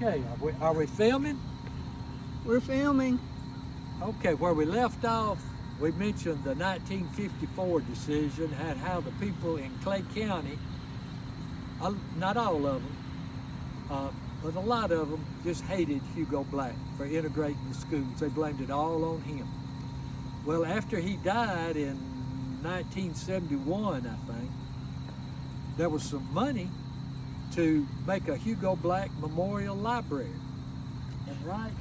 Okay, are we filming? We're filming. Okay, where we left off, we mentioned the 1954 decision and how the people in Clay County, not all of them, but a lot of them just hated Hugo Black for integrating the schools. They blamed it all on him. Well, after he died in 1971, I think, there was some money to make a Hugo Black Memorial Library. And right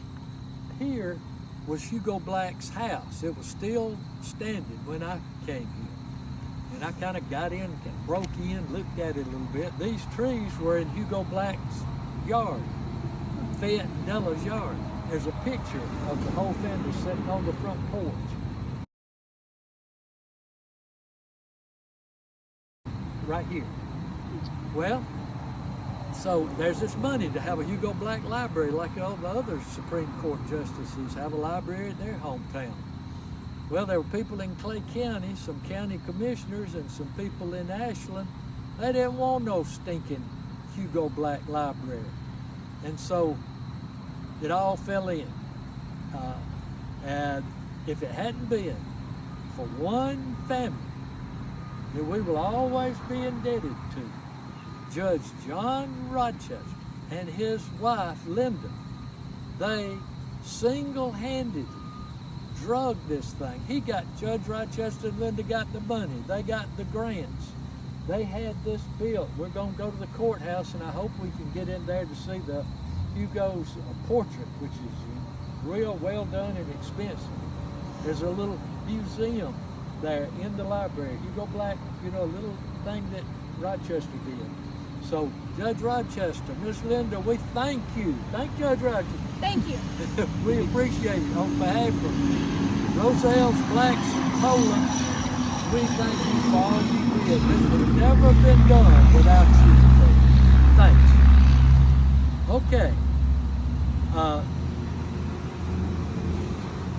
here was Hugo Black's house. It was still standing when I came here. And I kind of got in, broke in, looked at it a little bit. These trees were in Hugo Black's yard, Fayette and Della's yard. There's a picture of the whole family sitting on the front porch. Right here. Well, so there's this money to have a Hugo Black library like all the other Supreme Court justices have a library in their hometown. Well, there were people in Clay County, some county commissioners and some people in Ashland. They didn't want no stinking Hugo Black library. And so it all fell in. And if it hadn't been for one family that we will always be indebted to, Judge John Rochester and his wife, Linda, they single-handedly drugged this thing. Judge Rochester and Linda got the money. They got the grants. They had this built. We're going to go to the courthouse, and I hope we can get in there to see the Hugo's portrait, which is real well done and expensive. There's a little museum there in the library. Hugo Black, a little thing that Rochester did. So, Judge Rochester, Miss Linda, we thank you. Thank Judge Rochester. Thank you. We appreciate it. On behalf of Rozelle's, Blacks, and Poland's, we thank you for all you did. This would have never been done without you. So, thanks. Okay.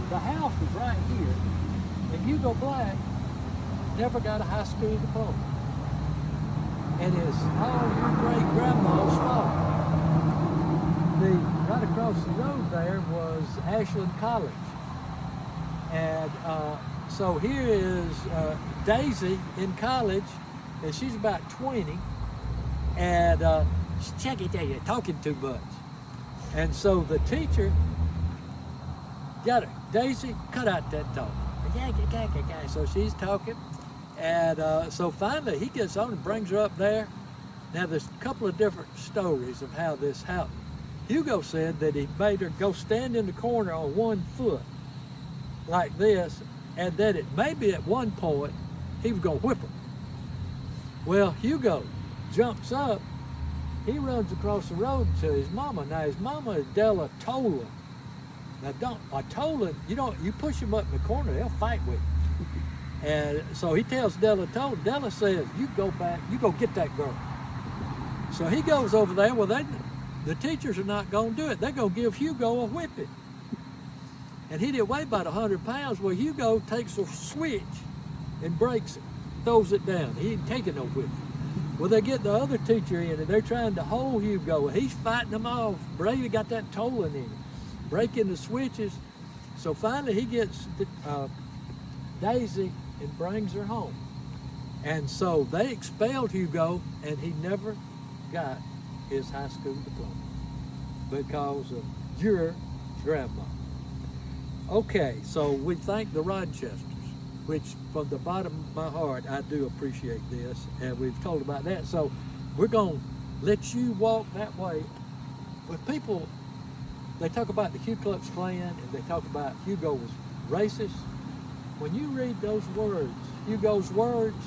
The house is right here, and Hugo Black never got a high school diploma. And it's all your great-grandma's fault. Right across the road there was Ashland College. And so here is Daisy in college, and she's about 20. And check it out, you're talking too much. And so the teacher got her, Daisy, cut out that talk. So she's talking. And so finally he gets on and brings her up there. Now there's a couple of different stories of how this happened. Hugo said that he made her go stand in the corner on one foot like this, and that it maybe at one point he was gonna whip her. Well, Hugo jumps up, he runs across the road to his mama. Now his mama is Della Tola. Now you push him up in the corner, they'll fight with you. And so he tells Della says, you go back, you go get that girl. So he goes over there. Well, the teachers are not going to do it. They're going to give Hugo a whipping. And he did weigh about 100 pounds. Well, Hugo takes a switch and breaks it, throws it down. He ain't taking no whipping. Well, they get the other teacher in, and they're trying to hold Hugo. He's fighting them off. Brady got that tolling in him, breaking the switches. So finally he gets Daisy and brings her home. And so they expelled Hugo, and he never got his high school diploma because of your grandma. Okay, so we thank the Rochesters, which from the bottom of my heart, I do appreciate this, and we've told about that. So we're going to let you walk that way. When people, they talk about the Ku Klux Klan, and they talk about Hugo was racist. When you read those words, Hugo's words,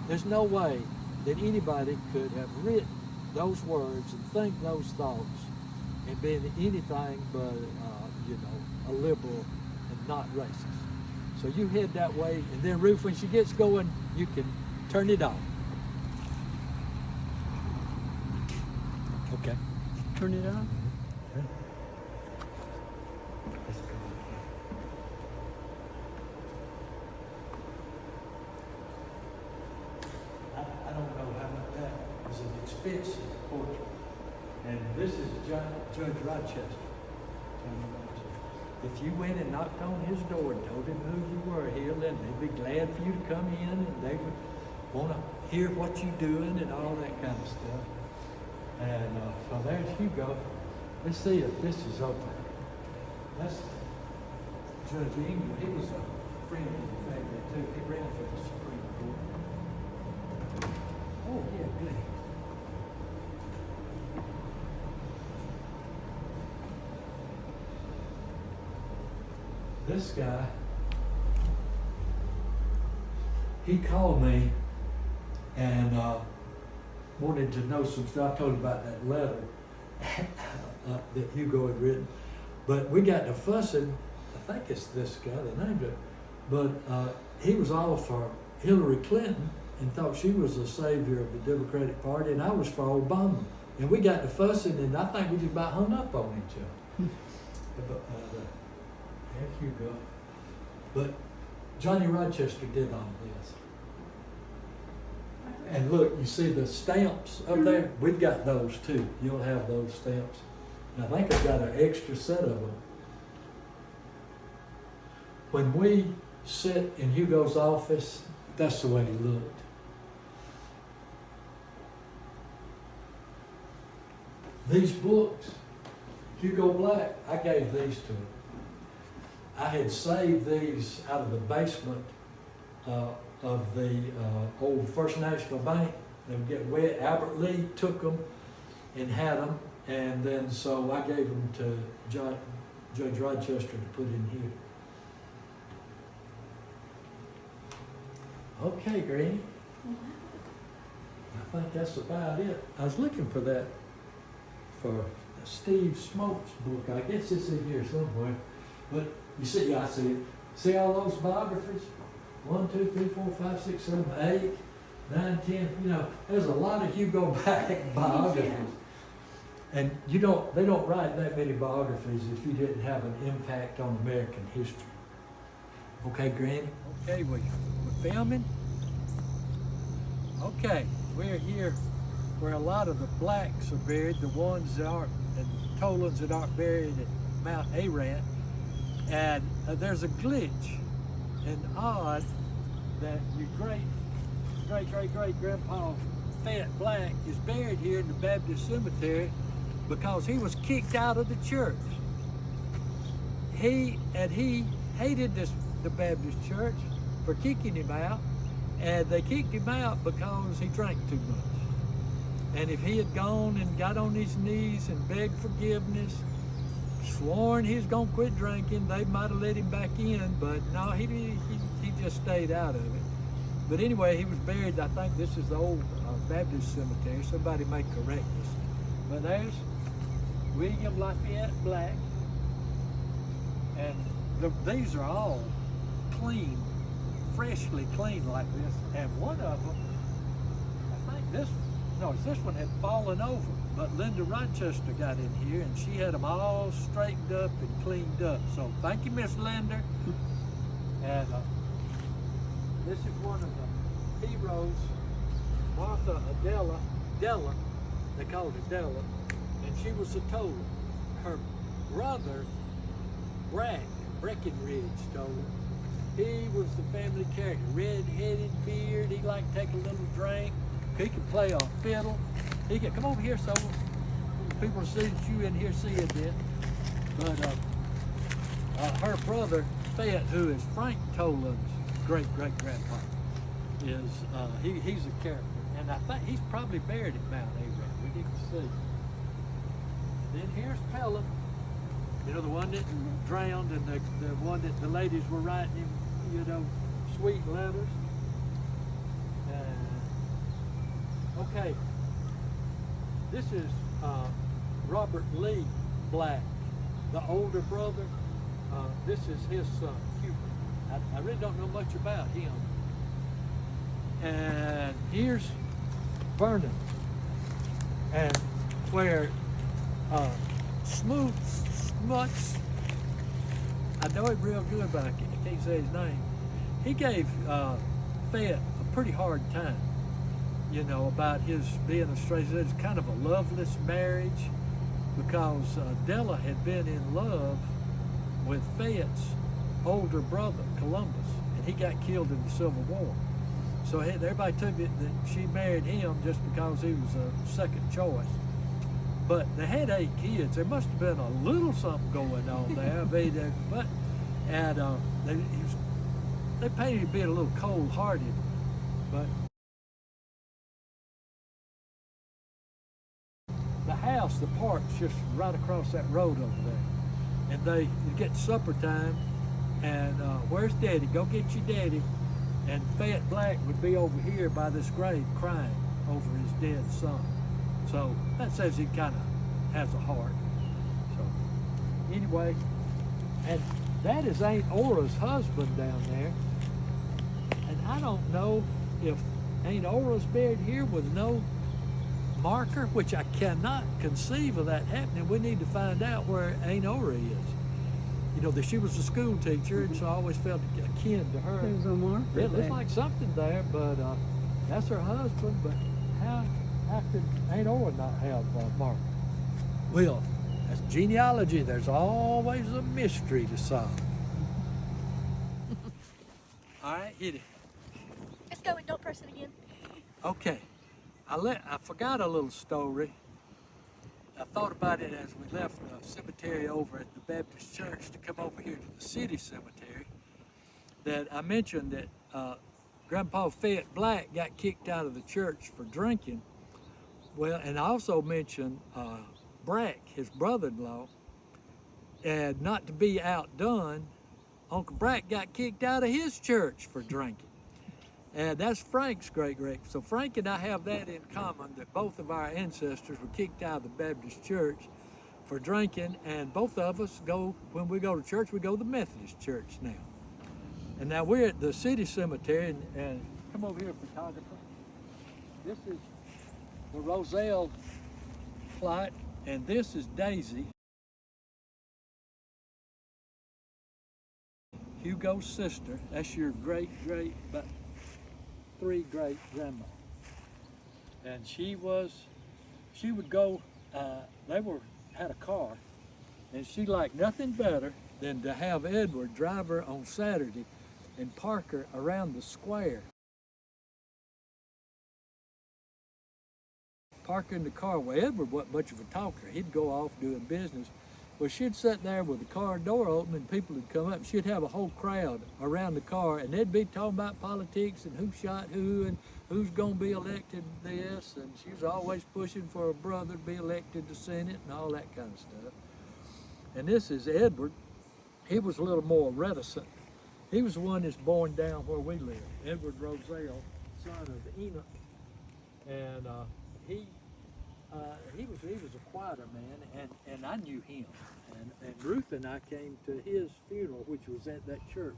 there's no way that anybody could have written those words and think those thoughts and been anything but, a liberal and not racist. So you head that way, and then Ruth, when she gets going, you can turn it on. Okay. Turn it on. I don't know how much that was an expensive portrait. And this is Judge Rochester. Johnny Rochester. If you went and knocked on his door and told him who you were here, then they'd be glad for you to come in, and they would want to hear what you're doing and all that kind of stuff. And so there's Hugo. Let's see if this is open. That's Judge Ingram. He was a friend of the family too. He ran for the Supreme Court. Oh yeah, good. This guy, he called me and wanted to know some stuff. I told him about that letter that Hugo had written. But we got to fussing. I think it's this guy that named it. But he was all for Hillary Clinton and thought she was the savior of the Democratic Party, and I was for Obama. And we got to fussing, and I think we just about hung up on each other. There's Hugo. But Johnny Rochester did all this. And look, you see the stamps up there? We've got those too. You'll have those stamps. And I think I've got an extra set of them. When we sit in Hugo's office, that's the way he looked. These books, Hugo Black, I gave these to him. I had saved these out of the basement of the old First National Bank. They would get wet. Albert Lee took them and had them, and then so I gave them to Judge Rochester to put in here. Okay, Granny. I think that's about it. I was looking for that for Steve Smoke's book. I guess it's in here somewhere. But you see, I see it. See all those biographies? 1, 2, 3, 4, 5, 6, 7, 8, 9, 10. You know, there's a lot of Hugo Black biographies. And they don't write that many biographies if you didn't have an impact on American history. Okay, Granny? Okay, we're filming. Okay, we're here where a lot of the blacks are buried, the ones that aren't, and Tolans that aren't buried at Mount Ararat. And there's a glitch and odd that your great-great-great-grandpa Fat Black is buried here in the Baptist cemetery because he was kicked out of the church. He hated the Baptist church for kicking him out, and they kicked him out because he drank too much. And if he had gone and got on his knees and begged forgiveness, sworn he was gonna quit drinking, they might have let him back in, but no, he just stayed out of it. But anyway, he was buried, I think this is the old Baptist cemetery, somebody may correct us. But there's William Lafayette Black, and these are all clean, freshly clean like this. And one of them, I think this one had fallen over, but Linda Rochester got in here and she had them all straightened up and cleaned up. So thank you, Miss Linda. And this is one of the heroes, Martha Adela, they called her Della, and she was a Tolan. Her brother, Breckenridge Tolan, he was the family character, red-headed beard, he liked to take a little drink, he could play a fiddle, he could, come over here so people see that you in here seeing this. But her brother, Fett, who is Frank Tolan's great-great-grandpa, is, he's a character. And I think he's probably buried at Mount Ararat. We need to see. Then here's Pelham, you know, the one that drowned and the one that the ladies were writing him, you know, sweet letters. Okay, this is Robert Lee Black, the older brother. This is his son, Hugo. I really don't know much about him. And here's Vernon, and where Smuts, I know him real good, but I can't say his name. He gave Fett a pretty hard time. you know, about his being a straight. It's kind of a loveless marriage because Della had been in love with Fayett's older brother, Columbus, and he got killed in the Civil War. So everybody took it that she married him just because he was a second choice. But they had 8 kids. There must have been a little something going on there. They painted him being a little cold-hearted, but the house, the park's just right across that road over there. And they get supper time, and where's Daddy? Go get your daddy. And Fat Black would be over here by this grave crying over his dead son. So that says he kind of has a heart. So anyway, and that is Aunt Ora's husband down there. And I don't know if Aunt Ora's buried here with no marker, which I cannot conceive of that happening. We need to find out where Aunt Ora is. You know, that she was a school teacher, and so I always felt akin to her. There's a marker. It looks like something there, but that's her husband. But how could Aunt Ora not have marker? Well, that's genealogy. There's always a mystery to solve. All right, hit it. Let's go and don't press it again. Okay, I forgot a little story. I thought about it as we left the cemetery over at the Baptist church to come over here to the city cemetery, that I mentioned that Grandpa Fayette Black got kicked out of the church for drinking. Well, and I also mentioned Brack, his brother-in-law, and not to be outdone, Uncle Brack got kicked out of his church for drinking. And that's Frank's great-great. So Frank and I have that in common, that both of our ancestors were kicked out of the Baptist church for drinking, and both of us when we go to church, we go to the Methodist church now. And now we're at the city cemetery, and come over here, photographer. This is the Rozelle plot, and this is Daisy, Hugo's sister. That's your great-great, but 3 great grandma. And she would go, had a car, and she liked nothing better than to have Edward drive her on Saturday and park her around the square. Park her in the car. Well, Edward wasn't much of a talker. He'd go off doing business. Well, she'd sit there with the car door open, and people would come up. She'd have a whole crowd around the car, and they'd be talking about politics and who shot who and who's going to be elected this. And she was always pushing for her brother to be elected to Senate and all that kind of stuff. And this is Edward. He was a little more reticent. He was the one that's born down where we live, Edward Rozelle, son of Enoch. And he was a quieter man, and I knew him. And Ruth and I came to his funeral, which was at that church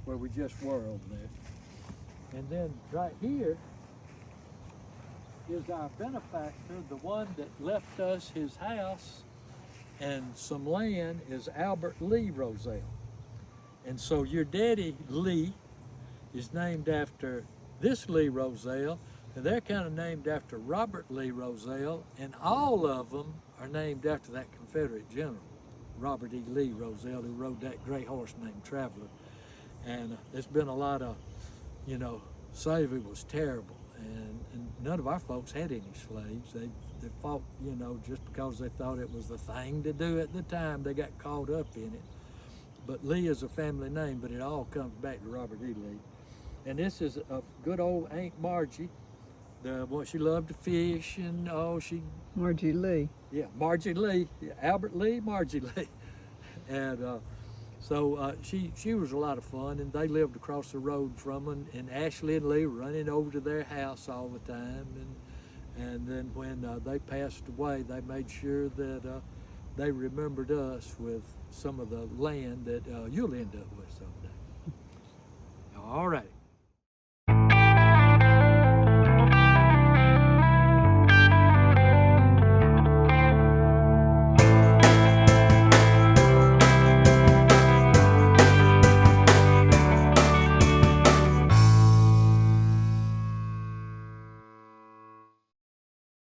where we just were over there. And then right here is our benefactor, the one that left us his house and some land, is Albert Lee Rozelle. And so your daddy, Lee, is named after this Lee Rozelle, and they're kind of named after Robert Lee Rozelle, and all of them are named after that Confederate general, Robert E. Lee Rozelle, who rode that great horse named Traveler. And there's been a lot of, you know, slavery was terrible, and none of our folks had any slaves. They fought, you know, just because they thought it was the thing to do at the time. They got caught up in it. But Lee is a family name, but it all comes back to Robert E. Lee. And this is a good old Aunt Margie. She loved to fish, and Margie Lee. Yeah, Margie Lee, yeah, Albert Lee, Margie Lee. And so she was a lot of fun, and they lived across the road from them, and Ashley and Lee were running over to their house all the time. And then when they passed away, they made sure that they remembered us with some of the land that you'll end up with someday. All right.